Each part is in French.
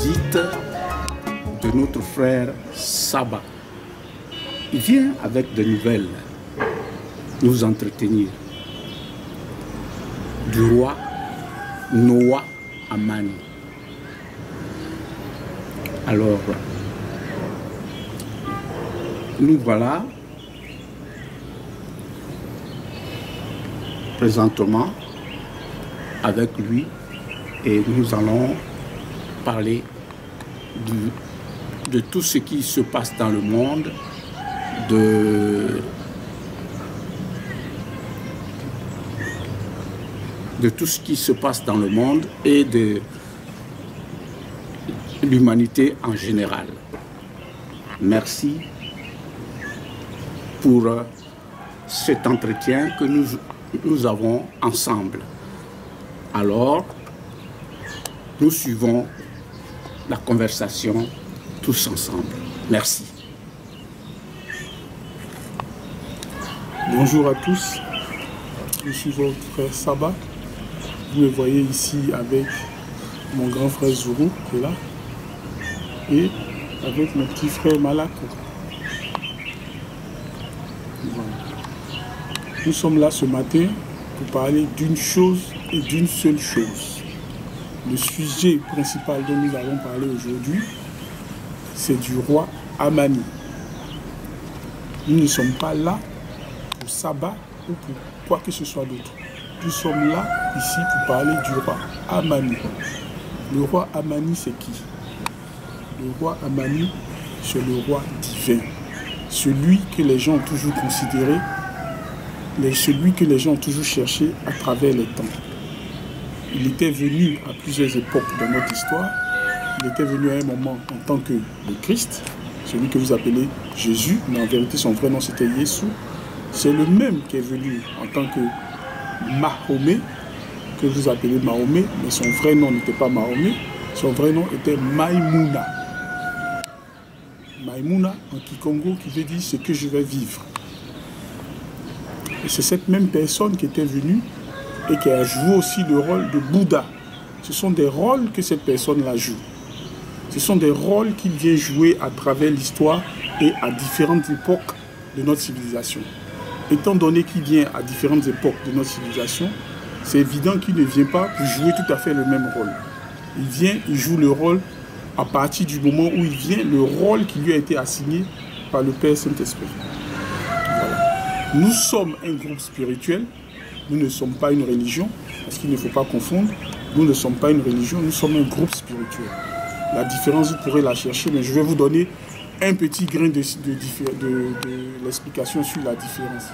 visite de notre frère Saba. Il vient avec des nouvelles nous entretenir du roi Noah Amani. Alors, nous voilà présentement avec lui et nous allons parler de tout ce qui se passe dans le monde, de tout ce qui se passe dans le monde et de l'humanité en général. Merci pour cet entretien que nous avons ensemble. Alors, nous suivons la conversation tous ensemble. Merci. Bonjour à tous, je suis votre frère Saba. Vous me voyez ici avec mon grand frère Zuru qui est là et avec mon petit frère Malako. Voilà. Nous sommes là ce matin pour parler d'une chose et d'une seule chose. Le sujet principal dont nous allons parler aujourd'hui, c'est du roi Amani. Nous ne sommes pas là pour Saba ou pour quoi que ce soit d'autre. Nous sommes là ici pour parler du roi Amani. Le roi Amani, c'est qui? Le roi Amani, c'est le roi divin. Celui que les gens ont toujours considéré, celui que les gens ont toujours cherché à travers les temps. Il était venu à plusieurs époques de notre histoire. Il était venu à un moment en tant que le Christ, celui que vous appelez Jésus, mais en vérité son vrai nom c'était Yeshua. C'est le même qui est venu en tant que Mahomet, que vous appelez Mahomet, mais son vrai nom n'était pas Mahomet, son vrai nom était Maïmouna. Maïmouna en Kikongo qui veut dire ce que je vais vivre. Et c'est cette même personne qui était venue et qui a joué aussi le rôle de Bouddha. Ce sont des rôles que cette personne-là joue. Ce sont des rôles qu'il vient jouer à travers l'histoire et à différentes époques de notre civilisation. Étant donné qu'il vient à différentes époques de notre civilisation, c'est évident qu'il ne vient pas pour jouer tout à fait le même rôle. Il vient, il joue le rôle à partir du moment où il vient, le rôle qui lui a été assigné par le Père Saint-Esprit. Voilà. Nous sommes un groupe spirituel, nous ne sommes pas une religion, parce qu'il ne faut pas confondre. Nous ne sommes pas une religion, nous sommes un groupe spirituel. La différence, vous pourrez la chercher, mais je vais vous donner un petit grain de l'explication sur la différence.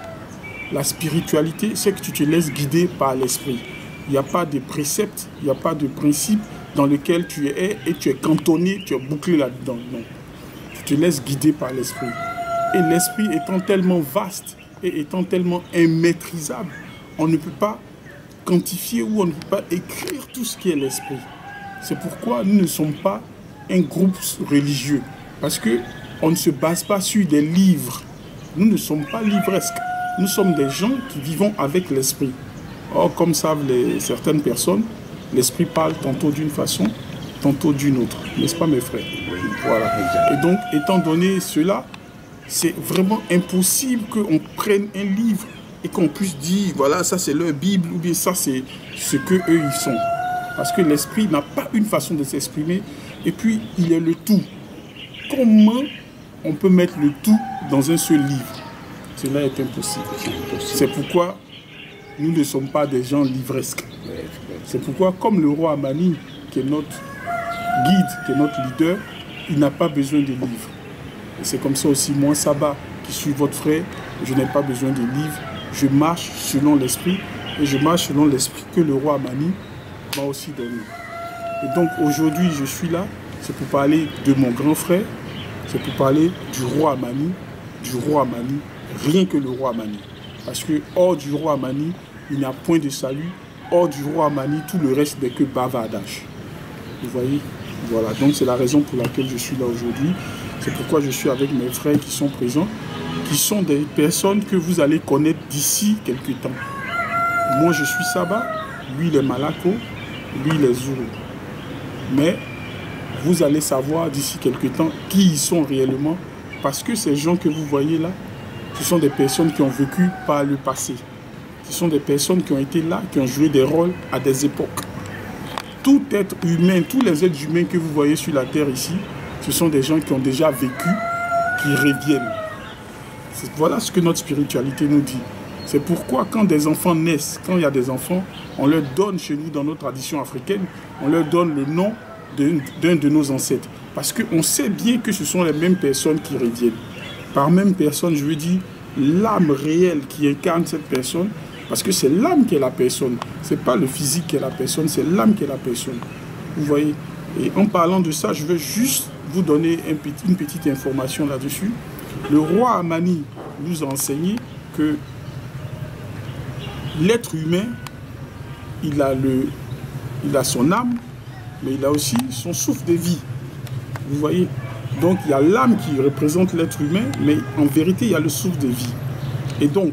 La spiritualité, c'est que tu te laisses guider par l'esprit. Il n'y a pas de préceptes, il n'y a pas de principe dans lequel tu es et tu es cantonné, tu es bouclé là-dedans. Non. Tu te laisses guider par l'esprit. Et l'esprit étant tellement vaste et étant tellement immaîtrisable, on ne peut pas quantifier ou on ne peut pas écrire tout ce qui est l'esprit. C'est pourquoi nous ne sommes pas un groupe religieux. Parce qu'on ne se base pas sur des livres. Nous ne sommes pas livresques. Nous sommes des gens qui vivons avec l'esprit. Or, comme savent certaines personnes, l'esprit parle tantôt d'une façon, tantôt d'une autre. N'est-ce pas, mes frères? Oui. Voilà. Et donc, étant donné cela, c'est vraiment impossible qu'on prenne un livre et qu'on puisse dire, voilà, ça c'est leur Bible, ou bien ça c'est ce qu'eux ils sont. Parce que l'esprit n'a pas une façon de s'exprimer, et puis il est le tout. Comment on peut mettre le tout dans un seul livre? Cela est impossible. C'est pourquoi nous ne sommes pas des gens livresques. C'est pourquoi, comme le roi Amani, qui est notre guide, qui est notre leader, il n'a pas besoin de livres. Et c'est comme ça aussi, moi, Saba, qui suis votre frère, je n'ai pas besoin de livres. Je marche selon l'esprit, et je marche selon l'esprit que le roi Amani m'a aussi donné. Et donc aujourd'hui, je suis là, c'est pour parler de mon grand frère, c'est pour parler du roi Amani, rien que le roi Amani. Parce que hors du roi Amani, il n'y a point de salut. Hors du roi Amani, tout le reste n'est que bavardage. Vous voyez? Voilà, donc c'est la raison pour laquelle je suis là aujourd'hui. C'est pourquoi je suis avec mes frères qui sont présents, qui sont des personnes que vous allez connaître d'ici quelques temps. Moi, je suis Saba, lui, il est Malako, lui, il est Zuru. Mais vous allez savoir d'ici quelques temps qui ils sont réellement. Parce que ces gens que vous voyez là, ce sont des personnes qui ont vécu par le passé. Ce sont des personnes qui ont été là, qui ont joué des rôles à des époques. Tout être humain, tous les êtres humains que vous voyez sur la terre ici, ce sont des gens qui ont déjà vécu, qui reviennent. Voilà ce que notre spiritualité nous dit. C'est pourquoi quand des enfants naissent, quand il y a des enfants, on leur donne chez nous, dans nos traditions africaines, on leur donne le nom d'un de nos ancêtres. Parce qu'on sait bien que ce sont les mêmes personnes qui reviennent. Par même personne, je veux dire, l'âme réelle qui incarne cette personne, parce que c'est l'âme qui est la personne. Ce n'est pas le physique qui est la personne, c'est l'âme qui est la personne. Vous voyez? Et en parlant de ça, je vais juste vous donner une petite information là-dessus. Le roi Amani nous a enseigné que l'être humain, il a son âme, mais il a aussi son souffle de vie. Vous voyez? Donc, il y a l'âme qui représente l'être humain, mais en vérité, il y a le souffle de vie. Et donc,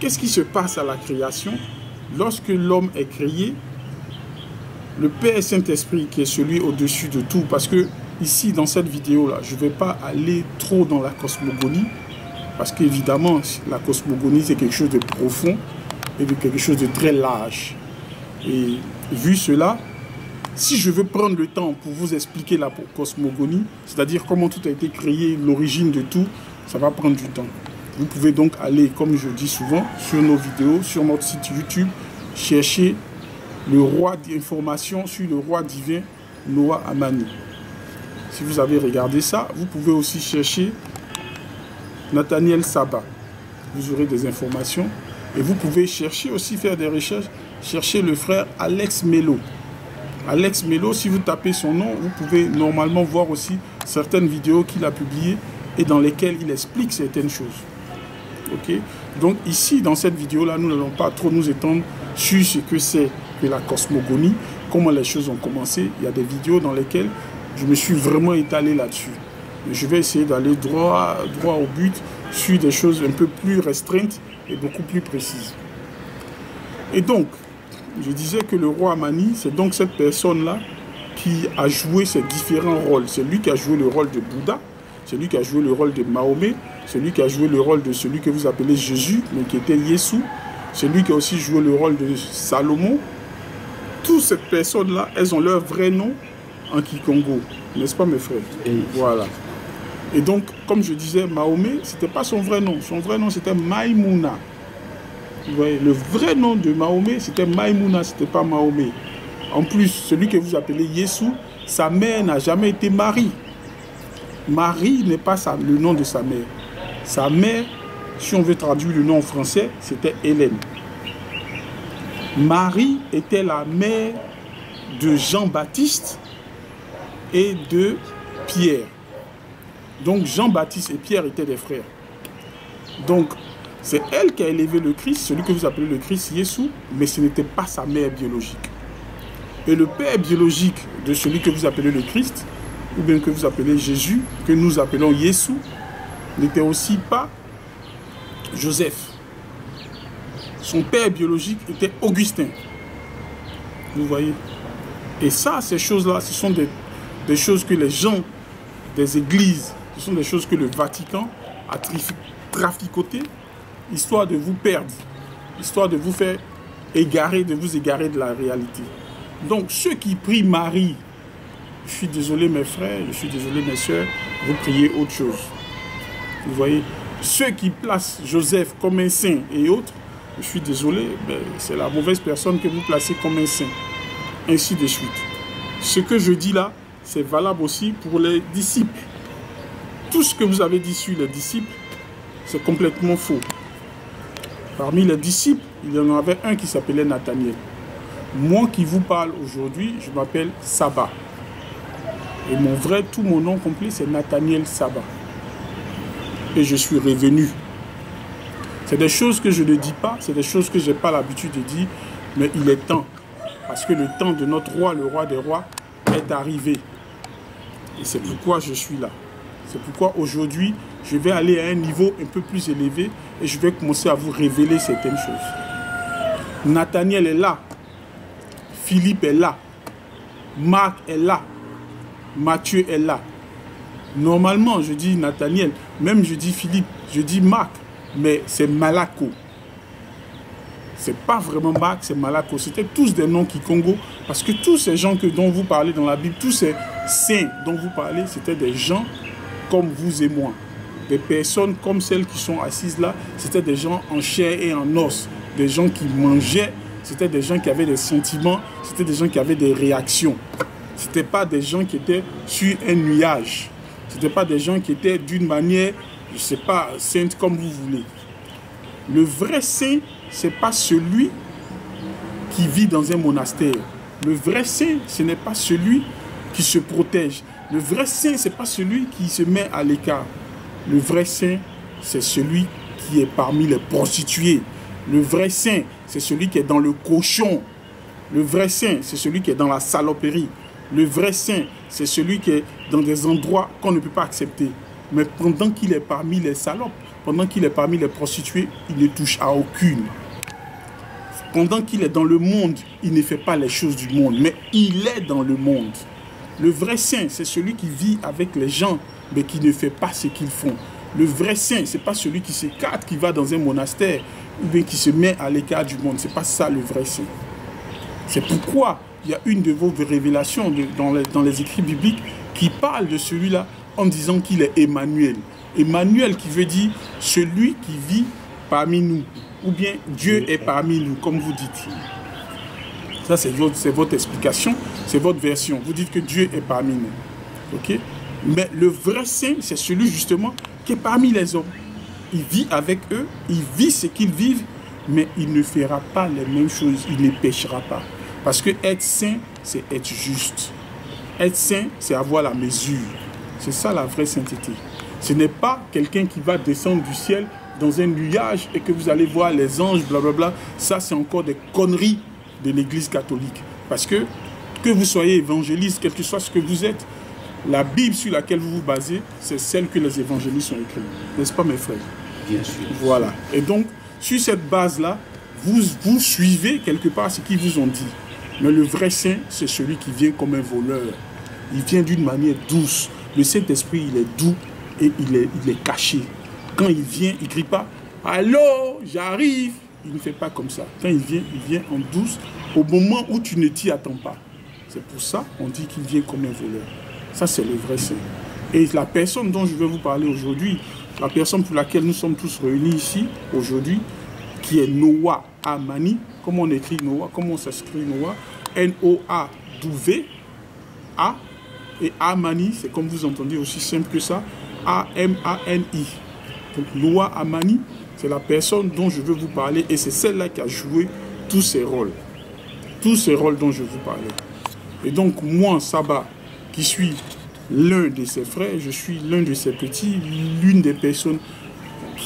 qu'est-ce qui se passe à la création? Lorsque l'homme est créé, le Père Saint-Esprit, qui est celui au-dessus de tout, parce que ici, dans cette vidéo-là, je ne vais pas aller trop dans la cosmogonie, parce qu'évidemment, la cosmogonie, c'est quelque chose de profond et de quelque chose de très large. Et vu cela, si je veux prendre le temps pour vous expliquer la cosmogonie, c'est-à-dire comment tout a été créé, l'origine de tout, ça va prendre du temps. Vous pouvez donc aller, comme je dis souvent, sur nos vidéos, sur notre site YouTube, chercher le roi d'information sur le roi divin Noah Amani. Si vous avez regardé ça, vous pouvez aussi chercher Nathaniel Saba. Vous aurez des informations. Et vous pouvez chercher aussi, faire des recherches, chercher le frère Alex Melo. Alex Melo, si vous tapez son nom, vous pouvez normalement voir aussi certaines vidéos qu'il a publiées et dans lesquelles il explique certaines choses. Ok? Donc ici, dans cette vidéo-là, nous n'allons pas trop nous étendre sur ce que c'est que la cosmogonie, comment les choses ont commencé. Il y a des vidéos dans lesquelles je me suis vraiment étalé là-dessus. Je vais essayer d'aller droit au but sur des choses un peu plus restreintes et beaucoup plus précises. Et donc, je disais que le roi Amani, c'est donc cette personne-là qui a joué ses différents rôles. C'est lui qui a joué le rôle de Bouddha, c'est lui qui a joué le rôle de Mahomet, c'est lui qui a joué le rôle de celui que vous appelez Jésus, mais qui était Yesu, c'est lui qui a aussi joué le rôle de Salomon. Toutes ces personnes-là, elles ont leur vrai nom en Kikongo, n'est-ce pas mes frères? Et voilà. Et donc, comme je disais, Mahomet, ce n'était pas son vrai nom. Son vrai nom, c'était Maïmouna. Vous voyez, le vrai nom de Mahomet, c'était Maïmouna, ce n'était pas Mahomet. En plus, celui que vous appelez Yesu, sa mère n'a jamais été Marie. Marie n'est pas le nom de sa mère. Sa mère, si on veut traduire le nom en français, c'était Hélène. Marie était la mère de Jean-Baptiste et de Pierre. Donc Jean-Baptiste et Pierre étaient des frères. Donc c'est elle qui a élevé le Christ, celui que vous appelez le Christ Yesu, mais ce n'était pas sa mère biologique. Et le père biologique de celui que vous appelez le Christ, ou bien que vous appelez Jésus, que nous appelons Yesu, n'était aussi pas Joseph. Son père biologique était Augustin. Vous voyez? Et ça, ces choses-là, ce sont des choses que les gens des églises, ce sont des choses que le Vatican a traficotées, histoire de vous perdre, histoire de vous faire égarer, de vous égarer de la réalité. Donc, ceux qui prient Marie, je suis désolé mes frères, je suis désolé mes soeurs, vous priez autre chose. Vous voyez? Ceux qui placent Joseph comme un saint et autres, je suis désolé, c'est la mauvaise personne que vous placez comme un saint. Ainsi de suite. Ce que je dis là, c'est valable aussi pour les disciples. Tout ce que vous avez dit sur les disciples, c'est complètement faux. Parmi les disciples, il y en avait un qui s'appelait Nathaniel. Moi qui vous parle aujourd'hui, je m'appelle Saba. Et tout mon nom complet, c'est Nathaniel Saba. Et je suis revenu. C'est des choses que je ne dis pas, c'est des choses que je n'ai pas l'habitude de dire, mais il est temps. Parce que le temps de notre roi, le roi des rois, est arrivé. Et c'est pourquoi je suis là. C'est pourquoi aujourd'hui, je vais aller à un niveau un peu plus élevé et je vais commencer à vous révéler certaines choses. Nathaniel est là. Philippe est là. Marc est là. Matthieu est là. Normalement, je dis Nathaniel, même je dis Philippe, je dis Marc, mais c'est Malako. C'est pas vraiment Marc, c'est Malako. C'était tous des noms Kikongo, parce que tous ces gens dont vous parlez dans la Bible, tous ces saints dont vous parlez, c'était des gens comme vous et moi. Des personnes comme celles qui sont assises là, c'était des gens en chair et en os, des gens qui mangeaient, c'était des gens qui avaient des sentiments, c'était des gens qui avaient des réactions. C'était pas des gens qui étaient sur un nuage. C'était pas des gens qui étaient d'une manière, je sais pas, sainte comme vous voulez. Le vrai saint, c'est pas celui qui vit dans un monastère. Le vrai saint, ce n'est pas celui qui se protège. Le vrai saint, c'est pas celui qui se met à l'écart. Le vrai saint, c'est celui qui est parmi les prostituées. Le vrai saint, c'est celui qui est dans le cochon. Le vrai saint, c'est celui qui est dans la saloperie. Le vrai saint, c'est celui qui est dans des endroits qu'on ne peut pas accepter. Mais pendant qu'il est parmi les salopes, pendant qu'il est parmi les prostituées, il ne touche à aucune. Pendant qu'il est dans le monde, il ne fait pas les choses du monde, mais il est dans le monde. Le vrai saint, c'est celui qui vit avec les gens, mais qui ne fait pas ce qu'ils font. Le vrai saint, ce n'est pas celui qui s'écarte, qui va dans un monastère, ou bien qui se met à l'écart du monde. Ce n'est pas ça le vrai saint. C'est pourquoi il y a une de vos révélations dans les écrits bibliques qui parle de celui-là en disant qu'il est Emmanuel. Emmanuel qui veut dire celui qui vit parmi nous. Ou bien Dieu est parmi nous, comme vous dites. Ça, c'est votre explication, c'est votre version. Vous dites que Dieu est parmi nous. Ok? Mais le vrai saint, c'est celui justement qui est parmi les hommes. Il vit avec eux, il vit ce qu'ils vivent, mais il ne fera pas les mêmes choses, il ne péchera pas. Parce que être saint, c'est être juste. Être saint, c'est avoir la mesure. C'est ça la vraie sainteté. Ce n'est pas quelqu'un qui va descendre du ciel dans un nuage et que vous allez voir les anges, blablabla. Ça, c'est encore des conneries de l'Église catholique. Parce que vous soyez évangéliste, quel que soit ce que vous êtes, la Bible sur laquelle vous vous basez, c'est celle que les évangélistes ont écrite. N'est-ce pas, mes frères? Bien sûr. Voilà. Et donc, sur cette base-là, vous suivez quelque part ce qu'ils vous ont dit. Mais le vrai saint, c'est celui qui vient comme un voleur. Il vient d'une manière douce. Le Saint-Esprit, il est doux et il est caché. Quand il vient, il ne crie pas « Allô, j'arrive !» Il ne fait pas comme ça. Quand il vient en douce, au moment où tu ne t'y attends pas. C'est pour ça qu'on dit qu'il vient comme un voleur. Ça, c'est le vrai saint. Et la personne dont je vais vous parler aujourd'hui, la personne pour laquelle nous sommes tous réunis ici, aujourd'hui, qui est Noah Amani. Comment on écrit Noah? Comment on s'écrit Noah? N-O-A-W-A. Et Amani, c'est comme vous entendez, aussi simple que ça. A-M-A-N-I. Donc Noah Amani, c'est la personne dont je veux vous parler et c'est celle-là qui a joué tous ces rôles. Tous ces rôles dont je vous parlais. Et donc moi, Saba, qui suis l'un de ses frères, je suis l'un de ses petits, l'une des personnes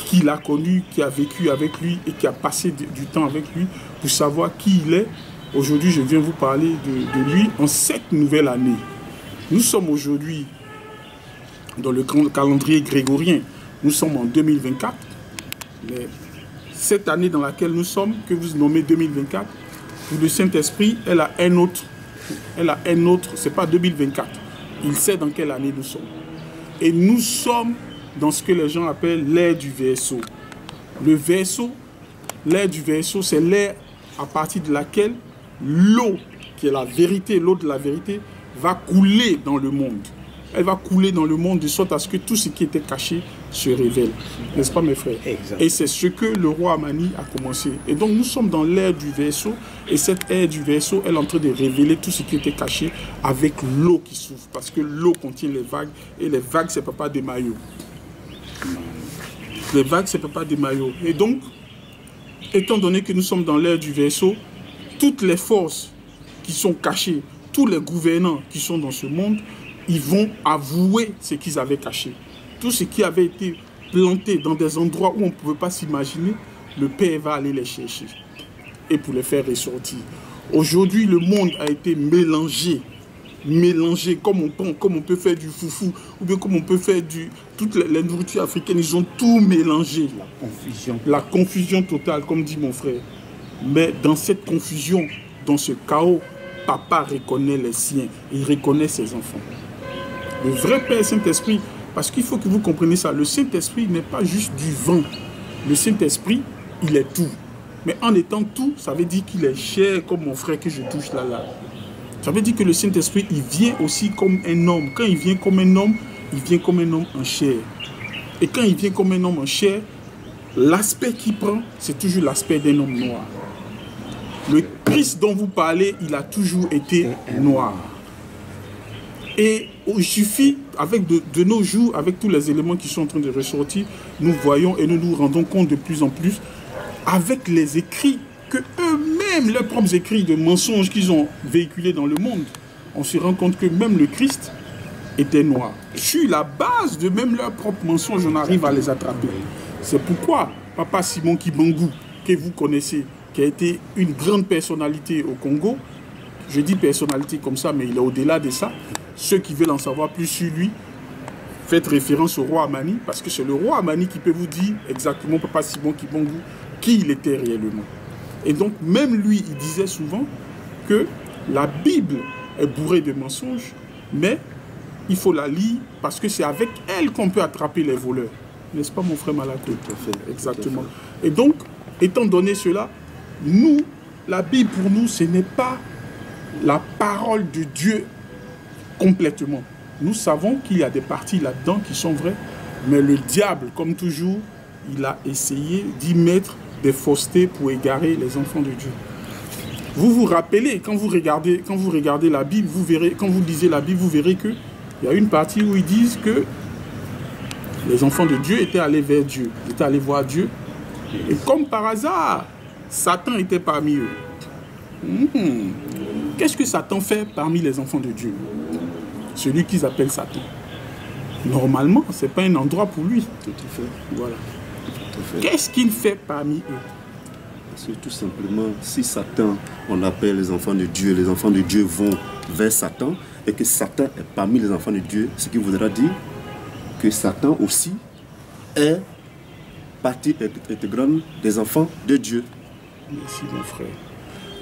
qu'il a connu, qui a vécu avec lui et qui a passé du temps avec lui pour savoir qui il est. Aujourd'hui, je viens vous parler de lui en cette nouvelle année. Nous sommes aujourd'hui dans le calendrier grégorien. Nous sommes en 2024. Mais cette année dans laquelle nous sommes, que vous nommez 2024, pour le Saint-Esprit, elle a un autre, c'est pas 2024. Il sait dans quelle année nous sommes. Et nous sommes dans ce que les gens appellent l'ère du Verseau. Le Verseau, l'ère du Verseau, c'est l'ère à partir de laquelle l'eau, qui est la vérité, l'eau de la vérité, va couler dans le monde. Elle va couler dans le monde de sorte à ce que tout ce qui était caché se révèle. N'est-ce pas, mes frères? Exactement. Et c'est ce que le roi Amani a commencé. Et donc, nous sommes dans l'ère du Verseau. Et cette ère du Verseau, elle est en train de révéler tout ce qui était caché avec l'eau qui souffle. Parce que l'eau contient les vagues. Et les vagues, c'est Papa des maillots. Les vagues, c'est Papa des maillots. Et donc, étant donné que nous sommes dans l'ère du Verseau, toutes les forces qui sont cachées, tous les gouvernants qui sont dans ce monde, ils vont avouer ce qu'ils avaient caché. Tout ce qui avait été planté dans des endroits où on ne pouvait pas s'imaginer, le Père va aller les chercher et pour les faire ressortir. Aujourd'hui, le monde a été mélangé comme on peut faire du foufou, ou bien comme on peut faire toutes les nourritures africaines, ils ont tout mélangé. La confusion totale, comme dit mon frère. Mais dans cette confusion, dans ce chaos, papa reconnaît les siens, il reconnaît ses enfants. Le vrai Père Saint-Esprit, parce qu'il faut que vous compreniez ça, le Saint-Esprit n'est pas juste du vent. Le Saint-Esprit, il est tout. Mais en étant tout, ça veut dire qu'il est chair comme mon frère que je touche là. Ça veut dire que le Saint-Esprit, il vient aussi comme un homme. Quand il vient comme un homme, il vient comme un homme en chair. Et quand il vient comme un homme en chair, l'aspect qu'il prend, c'est toujours l'aspect d'un homme noir. Le Christ dont vous parlez, il a toujours été noir. Et il suffit, avec de nos jours, avec tous les éléments qui sont en train de ressortir, nous voyons et nous nous rendons compte de plus en plus, avec les écrits, que eux-mêmes, leurs propres écrits de mensonges qu'ils ont véhiculés dans le monde, on se rend compte que même le Christ était noir. Sur la base de même leurs propres mensonges, on arrive à les attraper. C'est pourquoi Papa Simon Kibangu, que vous connaissez, qui a été une grande personnalité au Congo, je dis personnalité comme ça, mais il est au-delà de ça. Ceux qui veulent en savoir plus sur lui, faites référence au roi Amani, parce que c'est le roi Amani qui peut vous dire exactement, Papa Simon Kibangu, qui il était réellement. Et donc, même lui, il disait souvent que la Bible est bourrée de mensonges, mais il faut la lire parce que c'est avec elle qu'on peut attraper les voleurs. N'est-ce pas, mon frère Malako? Exactement. Et donc, étant donné cela, nous, la Bible pour nous, ce n'est pas la parole de Dieu complètement. Nous savons qu'il y a des parties là-dedans qui sont vraies, mais le diable, comme toujours, il a essayé d'y mettre des faussetés pour égarer les enfants de Dieu. Vous vous rappelez, quand vous regardez la Bible, vous verrez, quand vous lisez la Bible, vous verrez qu'il y a une partie où ils disent que les enfants de Dieu étaient allés vers Dieu, étaient allés voir Dieu. Et comme par hasard, Satan était parmi eux. Qu'est-ce que Satan fait parmi les enfants de Dieu? Celui qu'ils appellent Satan. Normalement, ce n'est pas un endroit pour lui. Tout à fait. Voilà. Qu'est-ce qu'il fait parmi eux? Parce que tout simplement, si Satan, on appelle les enfants de Dieu vont vers Satan, et que Satan est parmi les enfants de Dieu, ce qui voudra dire que Satan aussi est partie intégrante des enfants de Dieu. Merci mon frère.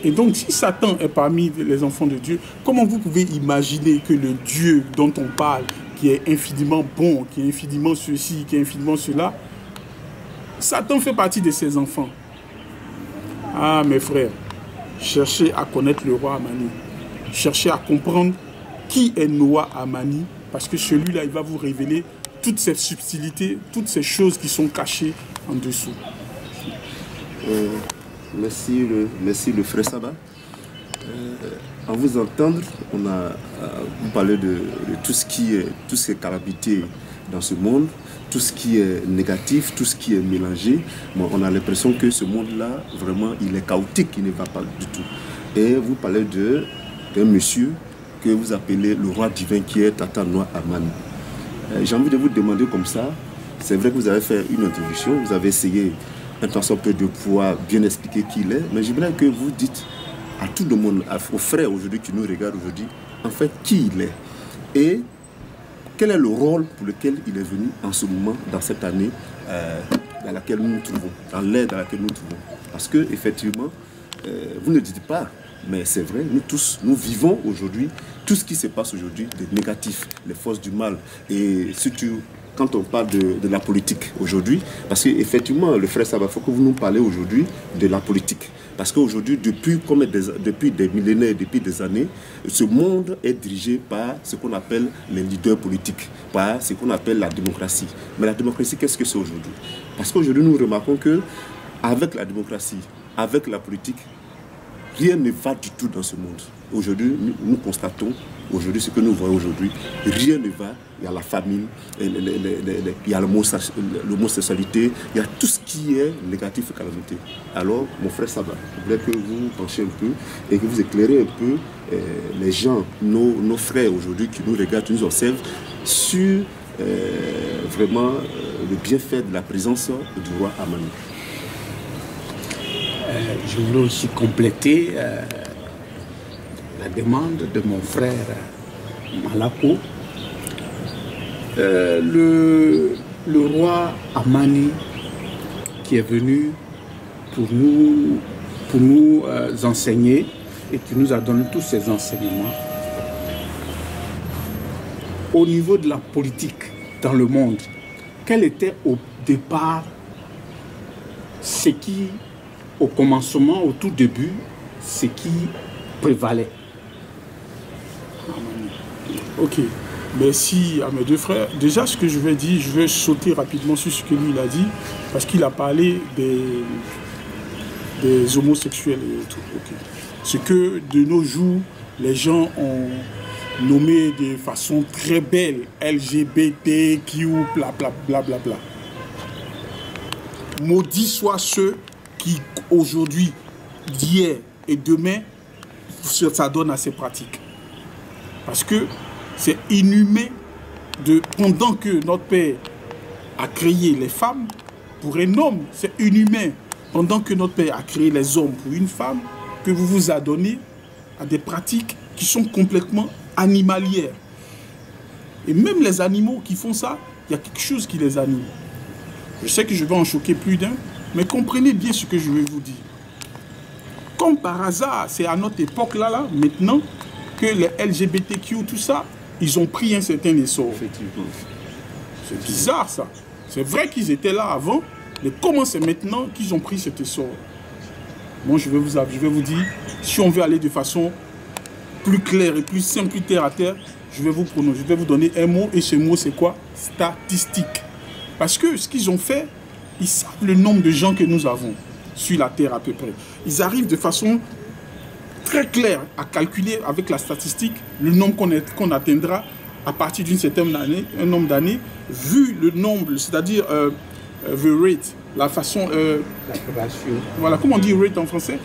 Et donc si Satan est parmi les enfants de Dieu, comment vous pouvez imaginer que le Dieu dont on parle, qui est infiniment bon, qui est infiniment ceci, qui est infiniment cela, Satan fait partie de ses enfants? Ah mes frères, cherchez à connaître le roi Amani. Cherchez à comprendre qui est Noah Amani, parce que celui-là, il va vous révéler toutes ces subtilités, toutes ces choses qui sont cachées en dessous. Merci le frère Saba. En vous entendre, vous parlez de tout ce qui est calamité dans ce monde, tout ce qui est négatif, tout ce qui est mélangé. Bon, on a l'impression que ce monde-là, vraiment, il est chaotique, il ne va pas du tout. Et vous parlez d'un monsieur que vous appelez le roi divin qui est Tata Noah Amani. J'ai envie de vous demander comme ça, c'est vrai que vous avez fait une introduction, vous avez essayé un tant soit peu de pouvoir bien expliquer qui il est, mais j'aimerais que vous dites à tout le monde, aux frères aujourd'hui qui nous regardent aujourd'hui, en fait qui il est et quel est le rôle pour lequel il est venu en ce moment, dans cette année dans laquelle nous nous trouvons, dans l'ère dans laquelle nous nous trouvons. Parce que effectivement, vous ne dites pas, mais c'est vrai, nous tous, nous vivons aujourd'hui tout ce qui se passe aujourd'hui de négatif, les forces du mal. Et surtout, quand on parle de la politique aujourd'hui, parce qu'effectivement, le frère Saba, il faut que vous nous parlez aujourd'hui de la politique. Parce qu'aujourd'hui, depuis des millénaires, depuis des années, ce monde est dirigé par ce qu'on appelle les leaders politiques, par ce qu'on appelle la démocratie. Mais la démocratie, qu'est-ce que c'est aujourd'hui? Parce qu'aujourd'hui, nous remarquons qu'avec la démocratie, avec la politique, rien ne va du tout dans ce monde. Aujourd'hui, nous constatons, aujourd'hui, ce que nous voyons aujourd'hui, rien ne va. Il y a la famine, il y a l'homosexualité, il y a tout ce qui est négatif et calamité. Alors, mon frère Saba, je voulais que vous vous penchiez un peu et que vous éclairez un peu les gens, nos frères aujourd'hui qui nous regardent, qui nous observent, sur vraiment le bienfait de la présence du roi Amani. Je voulais aussi compléter la demande de mon frère Malako. Le roi Amani qui est venu pour nous enseigner et qui nous a donné tous ces enseignements. au niveau de la politique dans le monde, quel était au départ ce qui, au commencement, au tout début, ce qui prévalait? Ok. Merci à mes deux frères. Déjà, ce que je vais dire, je vais sauter rapidement sur ce que lui il a dit, parce qu'il a parlé des homosexuels et tout. Okay. Ce que de nos jours, les gens ont nommé de façon très belle, LGBTQ, bla bla bla bla bla. Maudits soient ceux qui, aujourd'hui, d'hier et demain, s'adonnent à ces pratiques. Parce que c'est inhumain pendant que notre Père a créé les femmes pour un homme, c'est inhumain. Pendant que notre Père a créé les hommes pour une femme, que vous vous adonnez à des pratiques qui sont complètement animalières. Et même les animaux qui font ça, il y a quelque chose qui les anime. Je sais que je vais en choquer plus d'un, mais comprenez bien ce que je vais vous dire. Comme par hasard, c'est à notre époque là, maintenant, que les LGBTQ, tout ça, ils ont pris un certain essor. Effectivement. C'est bizarre ça. C'est vrai qu'ils étaient là avant, mais comment c'est maintenant qu'ils ont pris cet essor? Moi, je vais vous dire, si on veut aller de façon plus claire et plus simple, plus terre à terre, je vais vous donner un mot, et ce mot c'est quoi? Statistique. Parce que ce qu'ils ont fait, ils savent le nombre de gens que nous avons sur la terre à peu près. Ils arrivent de façon très claire à calculer avec la statistique le nombre qu'on atteindra à partir d'une certaine année, un nombre d'années, vu le nombre, c'est-à-dire the rate, la façon... La ratio. Voilà, comment on dit rate en français?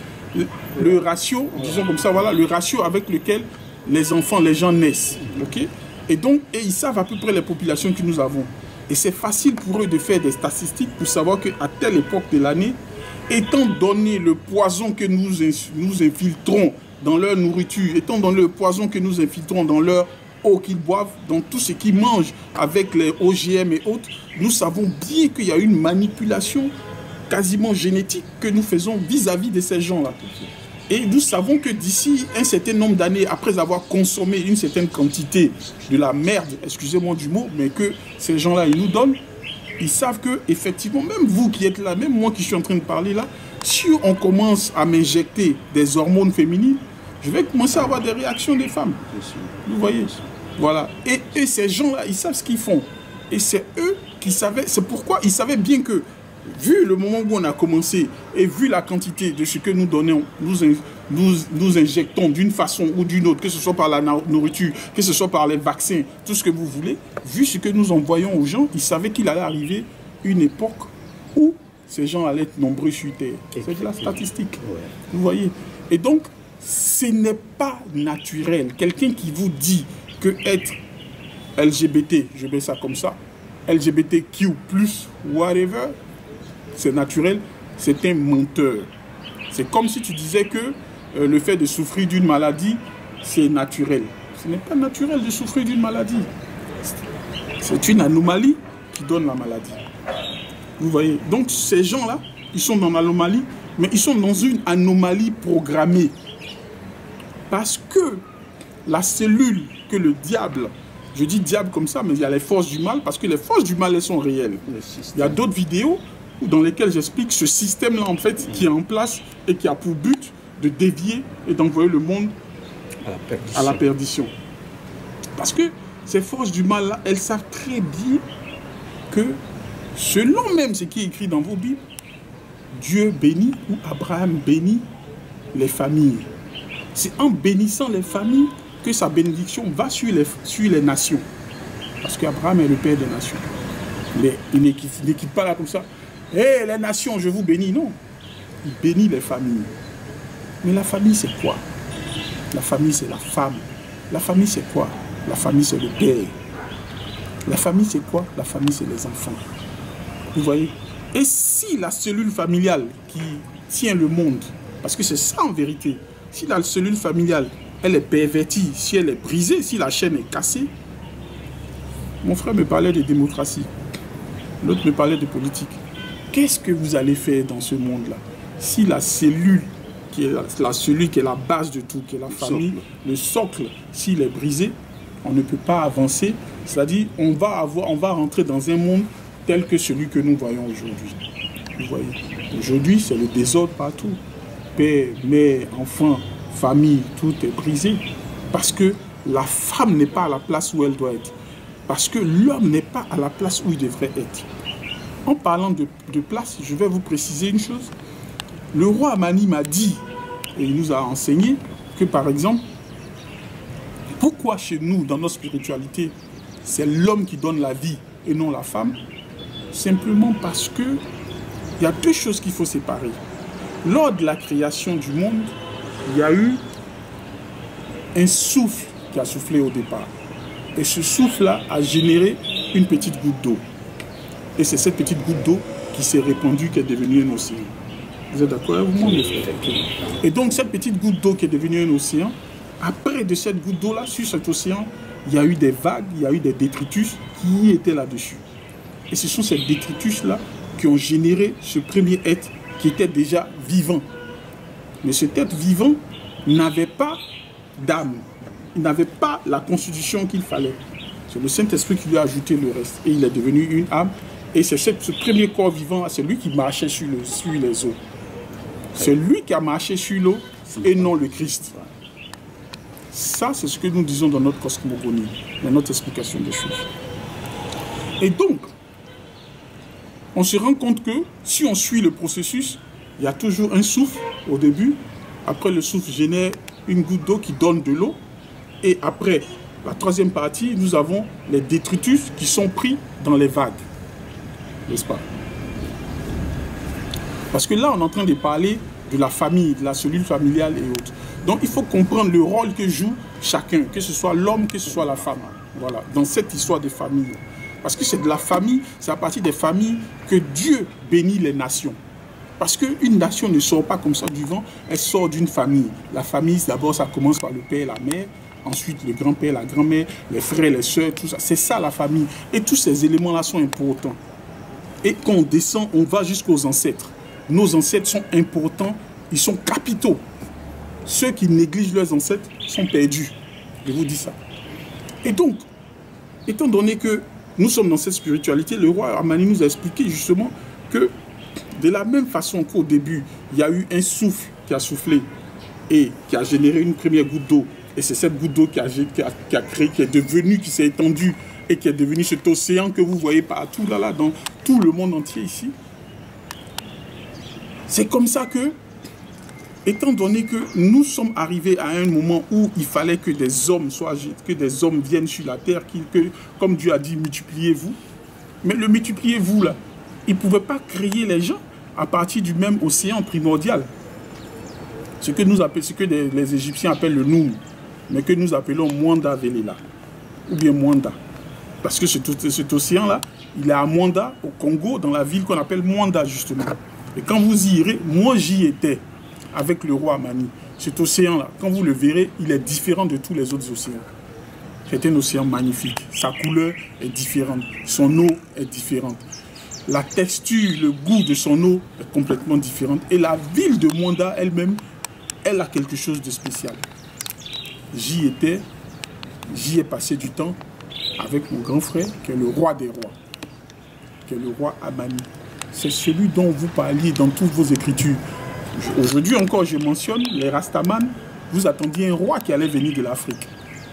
Le ratio, disons comme ça, voilà, le ratio avec lequel les enfants, les gens naissent. Okay? Et donc, ils savent à peu près les populations que nous avons. Et c'est facile pour eux de faire des statistiques pour savoir qu'à telle époque de l'année, étant donné le poison que nous infiltrons dans leur nourriture, étant donné le poison que nous infiltrons dans leur eau qu'ils boivent, dans tout ce qu'ils mangent avec les OGM et autres, nous savons bien qu'il y a une manipulation quasiment génétique que nous faisons vis-à-vis de ces gens-là. Et nous savons que d'ici un certain nombre d'années, après avoir consommé une certaine quantité de la merde, excusez-moi du mot, mais que ces gens-là, ils nous donnent, ils savent que, effectivement, même vous qui êtes là, même moi qui suis en train de parler là, si on commence à m'injecter des hormones féminines, je vais commencer à avoir des réactions des femmes. Vous voyez? Voilà. Et ces gens-là, ils savent ce qu'ils font. Et c'est eux qui savaient, c'est pourquoi ils savaient bien que, vu le moment où on a commencé, et vu la quantité de ce que nous donnons, nous injectons d'une façon ou d'une autre, que ce soit par la nourriture, que ce soit par les vaccins, tout ce que vous voulez, vu ce que nous envoyons aux gens, ils savaient qu'il allait arriver une époque où ces gens allaient être nombreux sur Terre. C'est de la statistique. Ouais. Vous voyez? Et donc, ce n'est pas naturel. Quelqu'un qui vous dit que être LGBT, je mets ça comme ça, LGBTQ+, whatever, c'est naturel, c'est un menteur. C'est comme si tu disais que le fait de souffrir d'une maladie, c'est naturel. Ce n'est pas naturel de souffrir d'une maladie. C'est une anomalie qui donne la maladie. Vous voyez? Donc ces gens-là, ils sont dans l'anomalie, mais ils sont dans une anomalie programmée. Parce que la cellule que le diable, je dis diable comme ça, mais il y a les forces du mal, parce que les forces du mal, elles sont réelles. Il y a d'autres vidéos dans lesquelles j'explique ce système-là, en fait, qui est en place et qui a pour but de dévier et d'envoyer le monde à la perdition. Parce que ces forces du mal-là, elles savent très bien que, selon même ce qui est écrit dans vos Bibles, Dieu bénit ou Abraham bénit les familles. C'est en bénissant les familles que sa bénédiction va sur les nations. Parce qu'Abraham est le père des nations. Mais il n'équipe pas là comme ça. Hé, les nations, je vous bénis. Non. Il bénit les familles. Mais la famille, c'est quoi? La famille, c'est la femme. La famille, c'est quoi? La famille, c'est le père. La famille, c'est quoi? La famille, c'est les enfants. Vous voyez? Et si la cellule familiale qui tient le monde, parce que c'est ça en vérité, si la cellule familiale, elle est pervertie, si elle est brisée, si la chaîne est cassée, mon frère me parlait de démocratie, l'autre me parlait de politique. Qu'est-ce que vous allez faire dans ce monde-là? Si la cellule qui est la base de tout, qui est la famille, le socle, s'il est brisé, on ne peut pas avancer C'est-à-dire, on va rentrer dans un monde tel que celui que nous voyons aujourd'hui. Vous voyez, aujourd'hui, c'est le désordre partout. Père, mère, enfant, famille, tout est brisé. Parce que la femme n'est pas à la place où elle doit être. Parce que l'homme n'est pas à la place où il devrait être. En parlant de place, je vais vous préciser une chose. Le roi Amani m'a dit, et il nous a enseigné, que par exemple, pourquoi chez nous, dans notre spiritualité, c'est l'homme qui donne la vie et non la femme? Simplement parce que il y a deux choses qu'il faut séparer. Lors de la création du monde, il y a eu un souffle qui a soufflé au départ. Et ce souffle-là a généré une petite goutte d'eau. Et c'est cette petite goutte d'eau qui s'est répandue, qui est devenue un océan. Vous êtes d'accord avec moi, mes frères? Et donc, cette petite goutte d'eau qui est devenue un océan, après de cette goutte d'eau-là, sur cet océan, il y a eu des vagues, il y a eu des détritus qui étaient là-dessus. Et ce sont ces détritus-là qui ont généré ce premier être qui était déjà vivant. Mais cet être vivant n'avait pas d'âme. Il n'avait pas la constitution qu'il fallait. C'est le Saint-Esprit qui lui a ajouté le reste. Et il est devenu une âme. Et c'est ce premier corps vivant, c'est lui qui marchait sur les eaux. C'est lui qui a marché sur l'eau et non le Christ. Ça, c'est ce que nous disons dans notre cosmogonie, dans notre explication des choses. Et donc, on se rend compte que si on suit le processus, il y a toujours un souffle au début. Après, le souffle génère une goutte d'eau qui donne de l'eau. Et après, la troisième partie, nous avons les détritus qui sont pris dans les vagues. N'est-ce pas? Parce que là, on est en train de parler de la famille, de la cellule familiale et autres. Donc, il faut comprendre le rôle que joue chacun, que ce soit l'homme, que ce soit la femme. Voilà, dans cette histoire de famille. Parce que c'est de la famille, c'est à partir des familles que Dieu bénit les nations. Parce qu'une nation ne sort pas comme ça du vent, elle sort d'une famille. La famille, d'abord, ça commence par le père et la mère, ensuite le grand-père, la grand-mère, les frères, les sœurs, tout ça. C'est ça la famille. Et tous ces éléments-là sont importants. Et quand on descend, on va jusqu'aux ancêtres. Nos ancêtres sont importants, ils sont capitaux. Ceux qui négligent leurs ancêtres sont perdus. Je vous dis ça. Et donc, étant donné que nous sommes dans cette spiritualité, le roi Amani nous a expliqué justement que de la même façon qu'au début, il y a eu un souffle qui a soufflé et qui a généré une première goutte d'eau. Et c'est cette goutte d'eau qui a créé, qui est devenue, qui s'est étendue et qui est devenu cet océan que vous voyez partout là, dans tout le monde entier ici. C'est comme ça que, étant donné que nous sommes arrivés à un moment où il fallait que des hommes viennent sur la terre, comme Dieu a dit, multipliez-vous. Mais le multipliez-vous là, il ne pouvait pas créer les gens à partir du même océan primordial. Ce que les Égyptiens appellent le Noum, mais que nous appelons Mwanda Velela, ou bien Mwanda. Parce que cet océan-là, il est à Mwanda, au Congo, dans la ville qu'on appelle Mwanda, justement. Et quand vous y irez, moi j'y étais, avec le roi Amani. Cet océan-là, quand vous le verrez, il est différent de tous les autres océans. C'est un océan magnifique. Sa couleur est différente. Son eau est différente. La texture, le goût de son eau est complètement différente. Et la ville de Mwanda elle-même, elle a quelque chose de spécial. J'y étais, j'y ai passé du temps avec mon grand frère, qui est le roi des rois, qui est le roi Amani. C'est celui dont vous parliez dans toutes vos écritures. Aujourd'hui encore, je mentionne les Rastaman. Vous attendiez un roi qui allait venir de l'Afrique.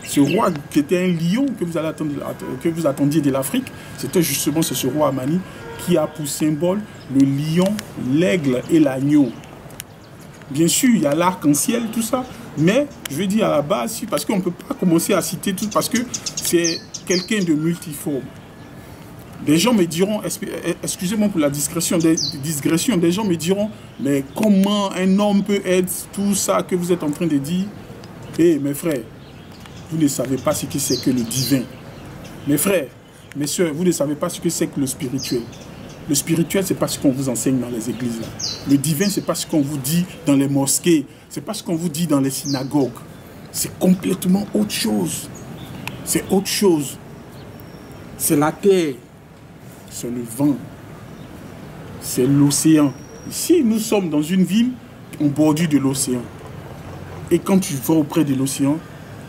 Ce roi qui était un lion que vous attendiez de l'Afrique, c'était justement ce roi Amani qui a pour symbole le lion, l'aigle et l'agneau. Bien sûr, il y a l'arc-en-ciel, tout ça, mais je vais dire à la base, parce qu'on ne peut pas commencer à citer tout, parce que c'est quelqu'un de multiforme. Des gens me diront, excusez-moi pour la digression, des gens me diront, mais comment un homme peut être tout ça que vous êtes en train de dire? Eh, mes frères, vous ne savez pas ce que c'est que le divin. Mes frères, mes soeurs, vous ne savez pas ce que c'est que le spirituel. Le spirituel, ce n'est pas ce qu'on vous enseigne dans les églises. Là. Le divin, ce n'est pas ce qu'on vous dit dans les mosquées. Ce n'est pas ce qu'on vous dit dans les synagogues. C'est complètement autre chose. C'est autre chose. C'est la terre. C'est le vent. C'est l'océan. Ici, nous sommes dans une ville en bordure de l'océan. Et quand tu vas auprès de l'océan,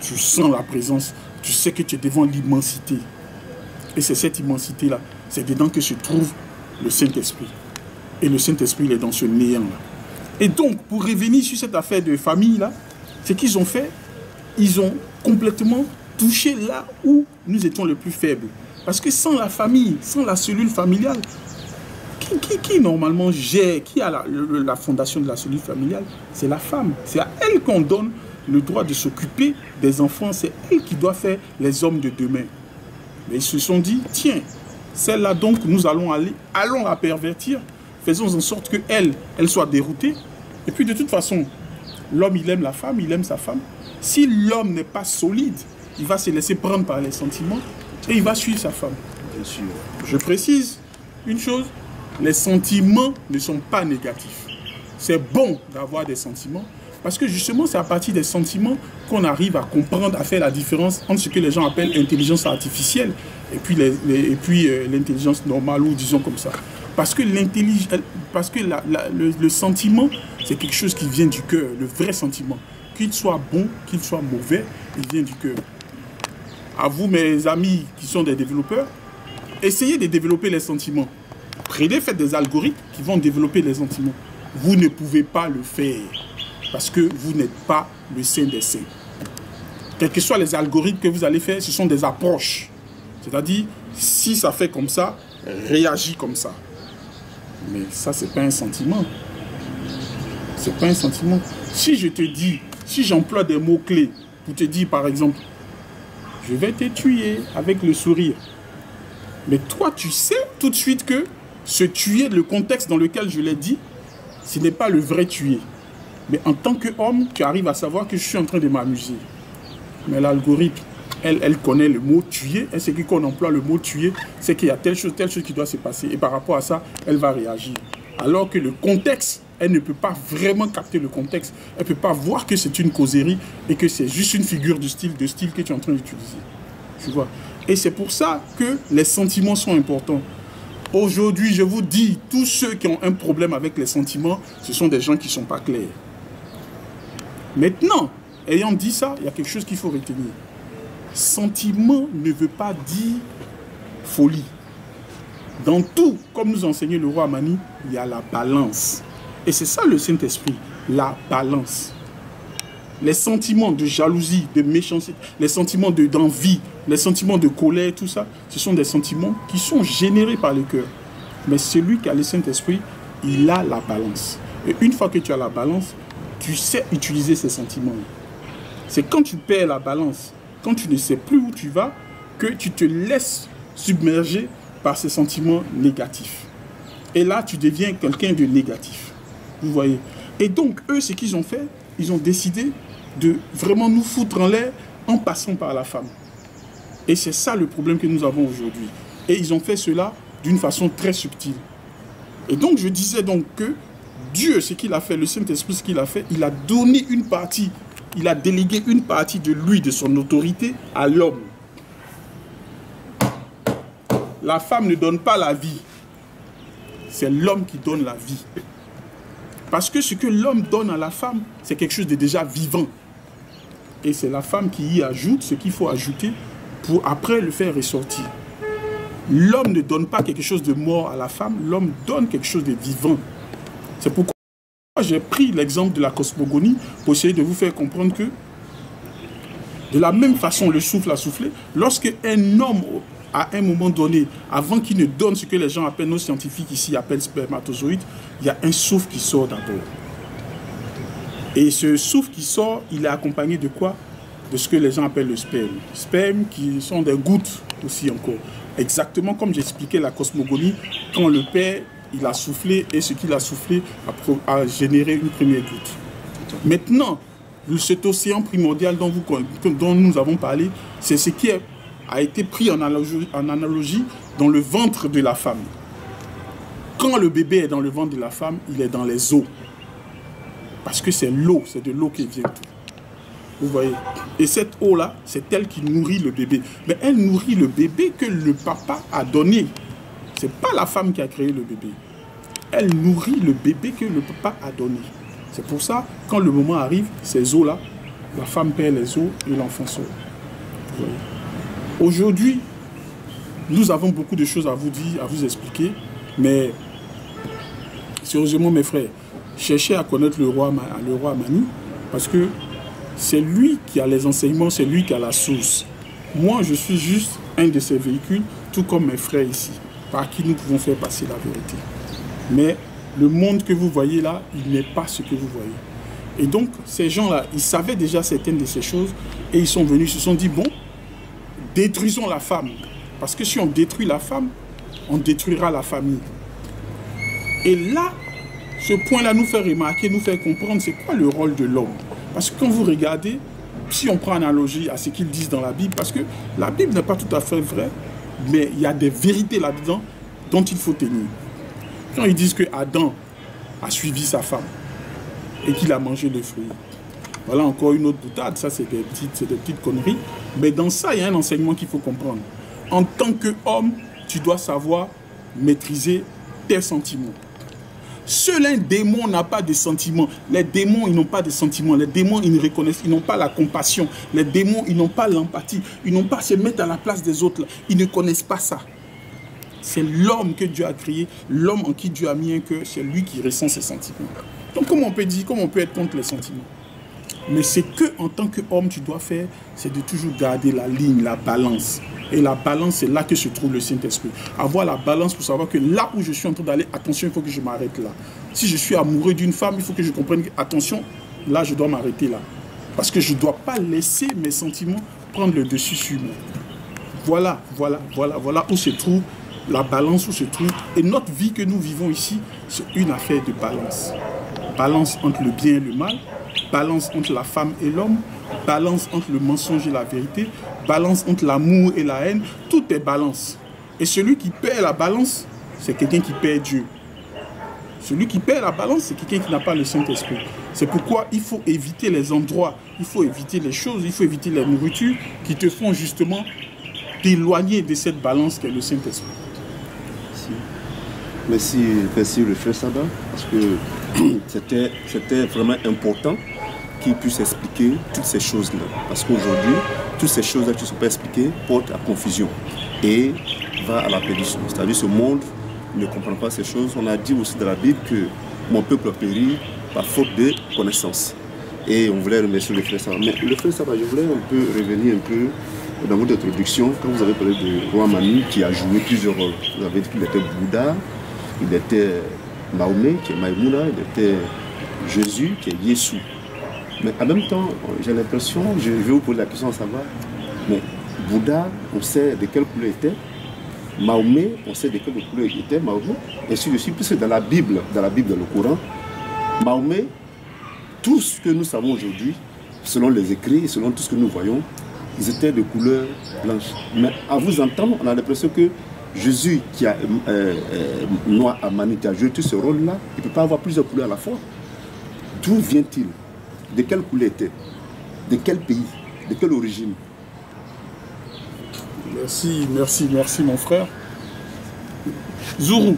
tu sens la présence. Tu sais que tu es devant l'immensité. Et c'est cette immensité-là. C'est dedans que se trouve le Saint-Esprit. Et le Saint-Esprit, il est dans ce néant-là. Et donc, pour revenir sur cette affaire de famille-là, ce qu'ils ont fait, ils ont complètement touché là où nous étions les plus faibles. Parce que sans la famille, sans la cellule familiale, qui normalement gère, qui a la fondation de la cellule familiale? C'est la femme. C'est à elle qu'on donne le droit de s'occuper des enfants. C'est elle qui doit faire les hommes de demain. Mais ils se sont dit, tiens, celle-là donc, nous allons la pervertir. Faisons en sorte qu'elle soit déroutée. Et puis de toute façon, l'homme, il aime la femme, il aime sa femme. Si l'homme n'est pas solide, il va se laisser prendre par les sentiments et il va suivre sa femme. Bien sûr. Je précise une chose, les sentiments ne sont pas négatifs. C'est bon d'avoir des sentiments parce que justement, c'est à partir des sentiments qu'on arrive à comprendre, à faire la différence entre ce que les gens appellent l'intelligence artificielle et puis l'intelligence normale, ou disons comme ça. Parce que le sentiment, c'est quelque chose qui vient du cœur, le vrai sentiment. Qu'il soit bon, qu'il soit mauvais, il vient du cœur. À vous, mes amis qui sont des développeurs, essayez de développer les sentiments. Faites des algorithmes qui vont développer les sentiments. Vous ne pouvez pas le faire parce que vous n'êtes pas le saint des saints. Quels que soient les algorithmes que vous allez faire, ce sont des approches. C'est-à-dire, si ça fait comme ça, réagis comme ça. Mais ça, c'est pas un sentiment. C'est pas un sentiment. Si je te dis, si j'emploie des mots-clés pour te dire, par exemple, je vais te tuer avec le sourire. Mais toi, tu sais tout de suite que ce tuer, le contexte dans lequel je l'ai dit, ce n'est pas le vrai tuer. Mais en tant qu'homme, tu arrives à savoir que je suis en train de m'amuser. Mais l'algorithme, elle connaît le mot tuer. Elle sait que quand on emploie le mot tuer, c'est qu'il y a telle chose qui doit se passer. Et par rapport à ça, elle va réagir. Alors que le contexte, elle ne peut pas vraiment capter le contexte. Elle ne peut pas voir que c'est une causerie et que c'est juste une figure de style que tu es en train d'utiliser. Tu vois? Et c'est pour ça que les sentiments sont importants. Aujourd'hui, je vous dis, tous ceux qui ont un problème avec les sentiments, ce sont des gens qui ne sont pas clairs. Maintenant, ayant dit ça, il y a quelque chose qu'il faut retenir. Sentiment ne veut pas dire folie. Dans tout, comme nous enseignait le roi Amani, il y a la balance. Et c'est ça le Saint-Esprit, la balance. Les sentiments de jalousie, de méchanceté, les sentiments d'envie, les sentiments de colère, tout ça, ce sont des sentiments qui sont générés par le cœur. Mais celui qui a le Saint-Esprit, il a la balance. Et une fois que tu as la balance, tu sais utiliser ces sentiments. C'est quand tu perds la balance, quand tu ne sais plus où tu vas, que tu te laisses submerger par ces sentiments négatifs. Et là, tu deviens quelqu'un de négatif. Vous voyez? Et donc, eux, ce qu'ils ont fait, ils ont décidé de vraiment nous foutre en l'air en passant par la femme. Et c'est ça le problème que nous avons aujourd'hui. Et ils ont fait cela d'une façon très subtile. Et donc, je disais donc que Dieu, ce qu'il a fait, le Saint-Esprit, ce qu'il a fait, il a donné une partie, il a délégué une partie de lui, de son autorité, à l'homme. La femme ne donne pas la vie. C'est l'homme qui donne la vie. Parce que ce que l'homme donne à la femme, c'est quelque chose de déjà vivant. Et c'est la femme qui y ajoute ce qu'il faut ajouter pour après le faire ressortir. L'homme ne donne pas quelque chose de mort à la femme, l'homme donne quelque chose de vivant. C'est pourquoi j'ai pris l'exemple de la cosmogonie pour essayer de vous faire comprendre que de la même façon, le souffle a soufflé. Lorsque un homme, à un moment donné, avant qu'il ne donne ce que les gens appellent, nos scientifiques ici appellent spermatozoïde, il y a un souffle qui sort d'abord. Et ce souffle qui sort, il est accompagné de quoi? De ce que les gens appellent le sperme. Sperme qui sont des gouttes aussi encore. Exactement comme j'expliquais la cosmogonie, quand le père, il a soufflé et ce qu'il a soufflé a généré une première goutte. Maintenant, cet océan primordial dont nous avons parlé, c'est ce qui a été pris en analogie dans le ventre de la femme. Quand le bébé est dans le ventre de la femme, il est dans les eaux. Parce que c'est l'eau, c'est de l'eau qui vient tout. Vous voyez? Et cette eau-là, c'est elle qui nourrit le bébé. Mais elle nourrit le bébé que le papa a donné. Ce n'est pas la femme qui a créé le bébé. Elle nourrit le bébé que le papa a donné. C'est pour ça, quand le moment arrive, ces eaux-là, la femme perd les eaux et l'enfant sort. Aujourd'hui, Nous avons beaucoup de choses à vous dire, à vous expliquer, mais sérieusement mes frères, cherchez à connaître le roi Manu, parce que c'est lui qui a les enseignements, c'est lui qui a la source. Moi, je suis juste un de ces véhicules, tout comme mes frères ici, par qui nous pouvons faire passer la vérité. Mais le monde que vous voyez là, il n'est pas ce que vous voyez. Et donc, ces gens-là, ils savaient déjà certaines de ces choses, et ils sont venus, ils se sont dit, bon, détruisons la femme. Parce que si on détruit la femme, on détruira la famille. Et là, ce point-là nous fait remarquer, nous fait comprendre c'est quoi le rôle de l'homme. Parce que quand vous regardez, si on prend analogie à ce qu'ils disent dans la Bible, parce que la Bible n'est pas tout à fait vraie, mais il y a des vérités là-dedans dont il faut tenir. Quand ils disent que Adam a suivi sa femme et qu'il a mangé le fruit, voilà encore une autre boutade, ça c'est des petites conneries, mais dans ça il y a un enseignement qu'il faut comprendre. En tant qu'homme, tu dois savoir maîtriser tes sentiments. Seul un démon n'a pas de sentiments. Les démons, ils n'ont pas de sentiments. Les démons, ils ne reconnaissent, ils n'ont pas la compassion. Les démons, ils n'ont pas l'empathie. Ils n'ont pas à se mettre à la place des autres. Ils ne connaissent pas ça. C'est l'homme que Dieu a créé, l'homme en qui Dieu a mis un cœur, c'est lui qui ressent ses sentiments. Donc comment on peut dire, comment on peut être contre les sentiments? Mais c'est que en tant qu'homme, tu dois faire, c'est de toujours garder la ligne, la balance. Et la balance, c'est là que se trouve le Saint-Esprit. Avoir la balance pour savoir que là où je suis en train d'aller, attention, il faut que je m'arrête là. Si je suis amoureux d'une femme, il faut que je comprenne que, attention, là, je dois m'arrêter là. Parce que je ne dois pas laisser mes sentiments prendre le dessus sur moi. Voilà où se trouve la balance, où se trouve. Et notre vie que nous vivons ici, c'est une affaire de balance. Balance entre le bien et le mal. Balance entre la femme et l'homme, balance entre le mensonge et la vérité, balance entre l'amour et la haine, tout est balance. Et celui qui perd la balance, c'est quelqu'un qui perd Dieu. Celui qui perd la balance, c'est quelqu'un qui n'a pas le Saint-Esprit. C'est pourquoi il faut éviter les endroits, il faut éviter les choses, il faut éviter les nourritures qui te font justement t'éloigner de cette balance qu'est le Saint-Esprit. Merci le frère Sabah, parce que c'était vraiment important qu'il puisse expliquer toutes ces choses-là. Parce qu'aujourd'hui, toutes ces choses-là qui ne sont pas expliquées portent à confusion et va à la perdition. C'est-à-dire ce monde ne comprend pas ces choses. On a dit aussi dans la Bible que mon peuple a péri par faute de connaissance. Et on voulait remercier le frère Sabah. Mais le frère Sabah, je voulais un peu revenir un peu dans votre introduction, quand vous avez parlé de roi Manu qui a joué plusieurs rôles. Vous avez dit qu'il était Bouddha, il était Mahomet, qui est Maïmouna, il était Jésus, qui est Yeshua. Mais en même temps, j'ai l'impression, je vais vous poser la question à savoir, mais Bouddha, on sait de quelle couleur il était, Mahomet, on sait de quelle couleur il était, Mahomet, et ainsi de suite, puisque dans la Bible, dans le Coran, Mahomet, tout ce que nous savons aujourd'hui, selon les écrits, selon tout ce que nous voyons, ils étaient de couleur blanche. Mais à vous entendre, on a l'impression que Jésus, qui a noir à Manu, qui a joué tout ce rôle-là, il ne peut pas avoir plusieurs couleurs à la fois. D'où vient-il? De quelle couleur était? De quel pays? De quelle origine? Merci mon frère. Zourou,